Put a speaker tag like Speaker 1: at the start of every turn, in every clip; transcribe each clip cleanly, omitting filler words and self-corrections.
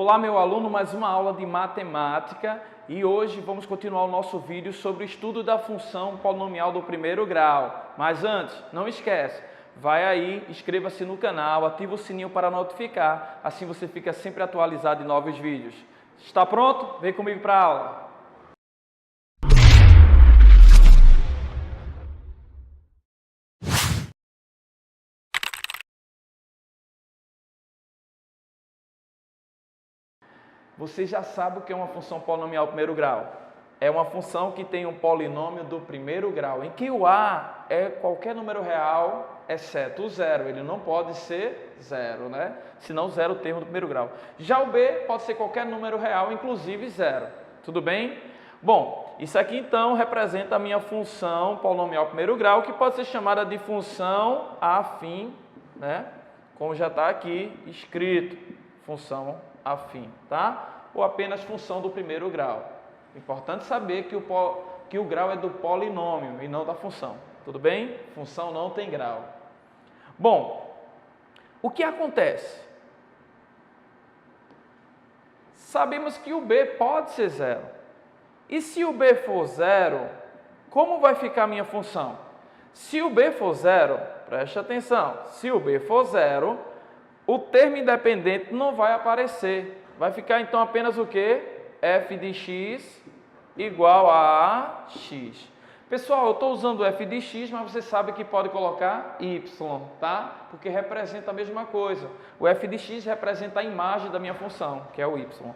Speaker 1: Olá, meu aluno, mais uma aula de matemática e hoje vamos continuar o nosso vídeo sobre o estudo da função polinomial do primeiro grau. Mas antes, não esquece, vai aí, inscreva-se no canal, ativa o sininho para notificar, assim você fica sempre atualizado em novos vídeos. Está pronto? Vem comigo para a aula. Você já sabe o que é uma função polinomial do primeiro grau. É uma função que tem um polinômio do primeiro grau, em que o a é qualquer número real, exceto o zero. Ele não pode ser zero, né? Senão zero é o termo do primeiro grau. Já o b pode ser qualquer número real, inclusive zero. Tudo bem? Bom, isso aqui então representa a minha função polinomial primeiro grau, que pode ser chamada de função afim, né? Como já está aqui escrito, função afim, tá? Ou apenas função do primeiro grau. Importante saber que o grau é do polinômio e não da função. Tudo bem? Função não tem grau. Bom, o que acontece? Sabemos que o b pode ser zero. E se o b for zero, como vai ficar a minha função? Se o b for zero, preste atenção, se o b for zero, o termo independente não vai aparecer. Vai ficar então apenas o quê? F de x igual a x. Pessoal, eu estou usando o f de x, mas você sabe que pode colocar y, tá? Porque representa a mesma coisa. O f de x representa a imagem da minha função, que é o y.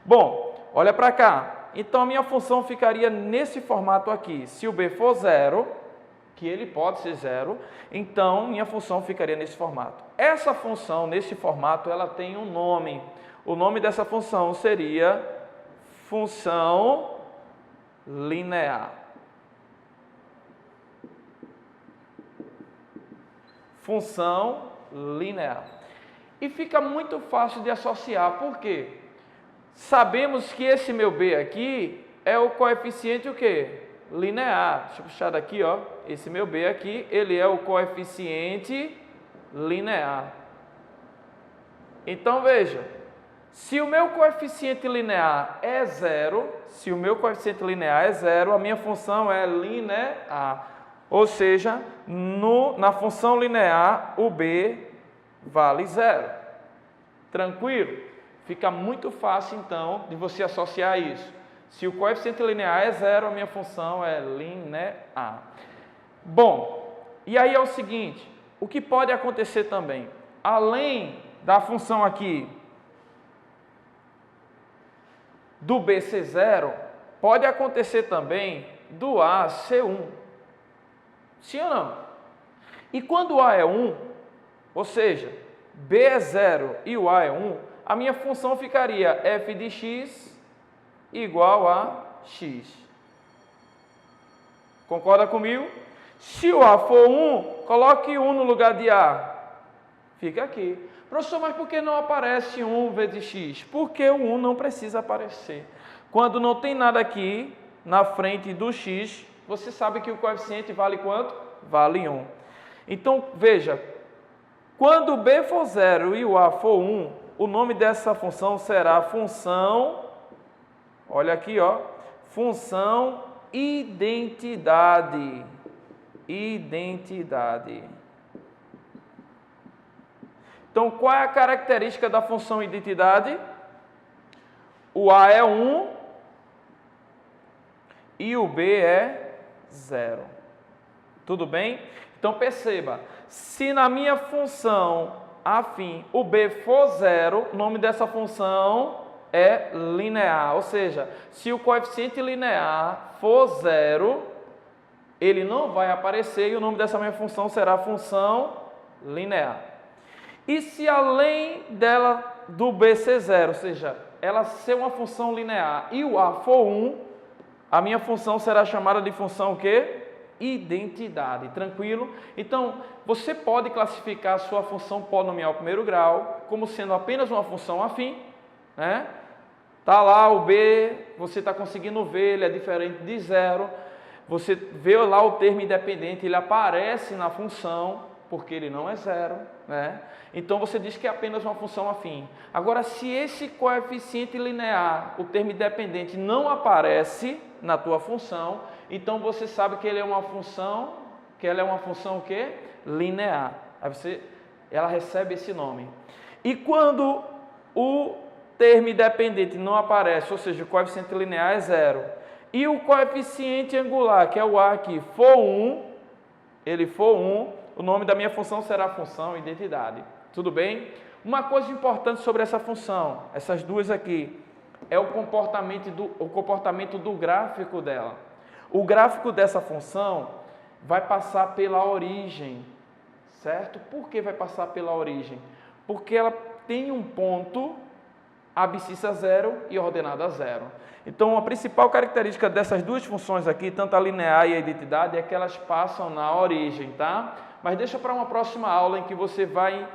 Speaker 1: Bom, olha para cá. Então a minha função ficaria nesse formato aqui. Se o b for zero, que ele pode ser zero, então minha função ficaria nesse formato. Essa função, nesse formato, ela tem um nome. O nome dessa função seria função linear. Função linear. E fica muito fácil de associar, por quê? Sabemos que esse meu b aqui é o coeficiente o quê? Linear. Deixa eu puxar daqui, ó. Esse meu b aqui, ele é o coeficiente linear. Então, veja, se o meu coeficiente linear é zero, a minha função é linear. Ou seja, na função linear, o b vale zero. Tranquilo? Fica muito fácil, então, de você associar isso. Se o coeficiente linear é zero, a minha função é linear. Bom, e aí é o seguinte, o que pode acontecer também? Além da função aqui do b ser zero, pode acontecer também do a ser 1. Sim ou não? E quando o a é 1, ou seja, b é zero e o a é 1, a minha função ficaria f de x igual a x. Concorda comigo? Se o a for 1, coloque 1 no lugar de a. Fica aqui. Professor, mas por que não aparece 1 vezes x? Porque o 1 não precisa aparecer. Quando não tem nada aqui na frente do x, você sabe que o coeficiente vale quanto? Vale 1. Então, veja, quando o b for 0 e o a for 1, o nome dessa função será função, olha aqui, ó, função identidade. Identidade. Então, qual é a característica da função identidade? O a é 1 e o b é 0. Tudo bem? Então, perceba, se na minha função afim o b for 0, o nome dessa função é linear. Ou seja, se o coeficiente linear for 0, ele não vai aparecer e o nome dessa minha função será função linear. E se além dela do b ser 0, ou seja, ela ser uma função linear e o a for 1, a minha função será chamada de função o quê? Identidade. Tranquilo? Então, você pode classificar a sua função polinomial primeiro grau como sendo apenas uma função afim, né? Tá lá o b, você está conseguindo ver, ele é diferente de zero. Você vê lá o termo independente, ele aparece na função, porque ele não é zero, né? Então você diz que é apenas uma função afim. Agora, se esse coeficiente linear, o termo independente, não aparece na tua função, então você sabe que ele é uma função, o quê? Linear. Aí ela recebe esse nome. E quando o termo independente não aparece, ou seja, o coeficiente linear é zero, e o coeficiente angular, que é o A aqui, for 1, o nome da minha função será a função identidade. Tudo bem? Uma coisa importante sobre essa função, essas duas aqui, é o comportamento do gráfico dela. O gráfico dessa função vai passar pela origem, certo? Por que vai passar pela origem? Porque ela tem um ponto abscissa zero e ordenada zero. Então, a principal característica dessas duas funções aqui, tanto a linear e a identidade, é que elas passam na origem, tá? Mas deixa para uma próxima aula em que você vai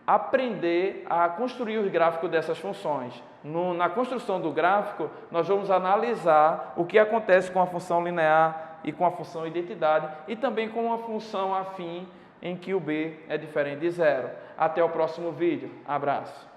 Speaker 1: aprender a construir os gráficos dessas funções. Na construção do gráfico, nós vamos analisar o que acontece com a função linear e com a função identidade e também com uma função afim em que o b é diferente de zero. Até o próximo vídeo. Abraço.